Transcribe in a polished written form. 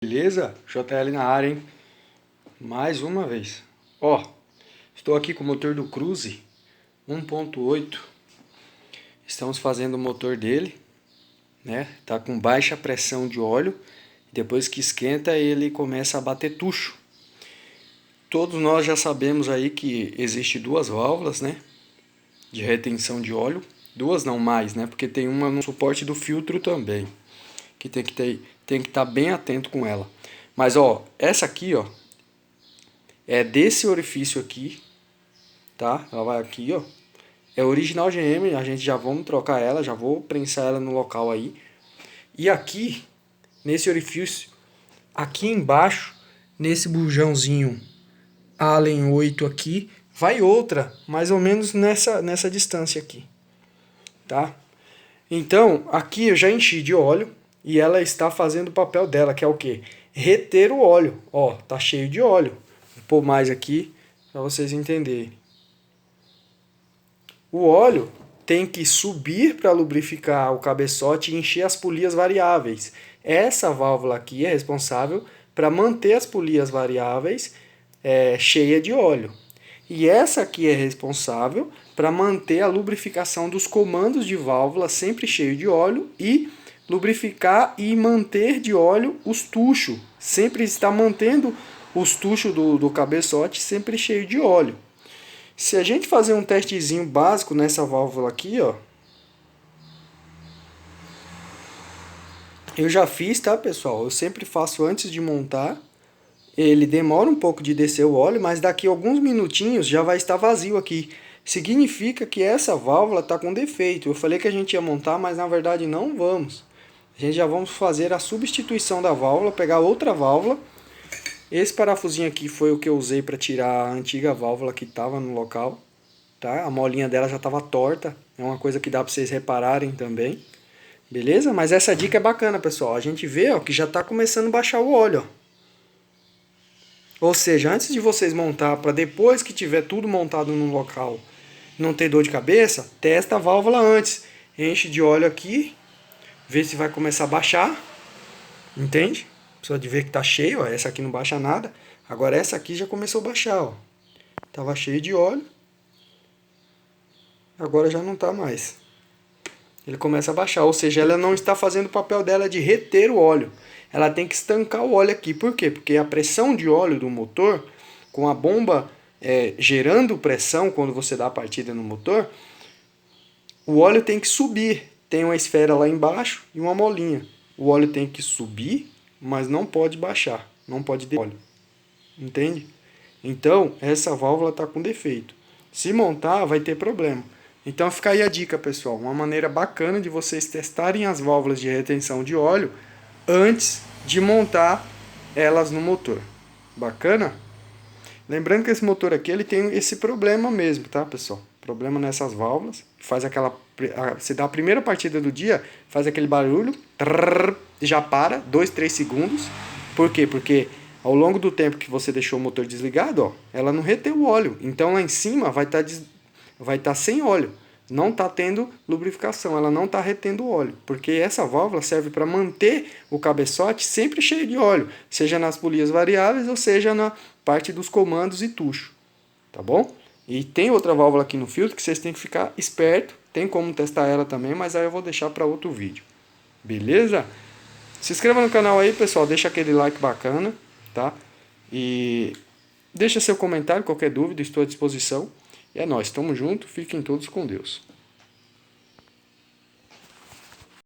Beleza? JL na área, hein? Mais uma vez. Ó, estou aqui com o motor do Cruze 1.8. Estamos fazendo o motor dele, né? Tá com baixa pressão de óleo. Depois que esquenta, ele começa a bater tucho. Todos nós já sabemos aí que existe duas válvulas, né? De retenção de óleo. Duas não mais, né? Porque tem uma no suporte do filtro também, que tem que estar bem atento com ela. Mas ó, essa aqui, ó, é desse orifício aqui, tá? Ela vai aqui, ó. É original GM, a gente já vamos trocar ela, já vou prensar ela no local aí. E aqui, nesse orifício, aqui embaixo, nesse bujãozinho Allen 8 aqui, vai outra, mais ou menos nessa distância aqui, tá? Então, aqui eu já enchi de óleo e ela está fazendo o papel dela, que é o quê? Reter o óleo. Ó, tá cheio de óleo. Vou pôr mais aqui para vocês entenderem. O óleo tem que subir para lubrificar o cabeçote e encher as polias variáveis. Essa válvula aqui é responsável para manter as polias variáveis cheias de óleo. E essa aqui é responsável para manter a lubrificação dos comandos de válvula sempre cheio de óleo e lubrificar e manter de óleo os tuchos. Sempre está mantendo os tuchos do cabeçote sempre cheio de óleo. Se a gente fazer um testezinho básico nessa válvula aqui, ó. Eu já fiz, tá, pessoal? Eu sempre faço antes de montar. Ele demora um pouco de descer o óleo, mas daqui a alguns minutinhos já vai estar vazio aqui. Significa que essa válvula está com defeito. Eu falei que a gente ia montar, mas na verdade não vamos. A gente já vamos fazer a substituição da válvula, pegar outra válvula. Esse parafusinho aqui foi o que eu usei para tirar a antiga válvula que estava no local. Tá? A molinha dela já estava torta. É uma coisa que dá para vocês repararem também. Beleza? Mas essa dica é bacana, pessoal. A gente vê ó, que já está começando a baixar o óleo. Ó. Ou seja, antes de vocês montar, para depois que tiver tudo montado no local, não ter dor de cabeça, testa a válvula antes. Enche de óleo aqui, vê se vai começar a baixar. Entende? Só de ver que tá cheio, ó. Essa aqui não baixa nada. Agora essa aqui já começou a baixar, ó. Tava cheio de óleo. Agora já não tá mais. Ele começa a baixar, ou seja, ela não está fazendo o papel dela de reter o óleo. Ela tem que estancar o óleo aqui. Por quê? Porque a pressão de óleo do motor, com a bomba gerando pressão quando você dá a partida no motor, o óleo tem que subir. Tem uma esfera lá embaixo e uma molinha. O óleo tem que subir, mas não pode baixar. Não pode ter óleo. Entende? Então, essa válvula está com defeito. Se montar, vai ter problema. Então fica aí a dica, pessoal. Uma maneira bacana de vocês testarem as válvulas de retenção de óleo antes de montar elas no motor. Bacana? Lembrando que esse motor aqui ele tem esse problema mesmo, tá, pessoal? Problema nessas válvulas. Faz aquela, você dá a primeira partida do dia, faz aquele barulho, trrr, já para, 2, 3 segundos. Por quê? Porque ao longo do tempo que você deixou o motor desligado, ó, ela não retém o óleo. Então lá em cima vai estar sem óleo. Não está tendo lubrificação, ela não está retendo óleo. Porque essa válvula serve para manter o cabeçote sempre cheio de óleo. Seja nas polias variáveis ou seja na parte dos comandos e tucho. Tá bom? E tem outra válvula aqui no filtro que vocês têm que ficar esperto. Tem como testar ela também, mas aí eu vou deixar para outro vídeo. Beleza? Se inscreva no canal aí, pessoal. Deixa aquele like bacana, tá? E deixa seu comentário, qualquer dúvida, estou à disposição. E é nóis, tamo junto, fiquem todos com Deus.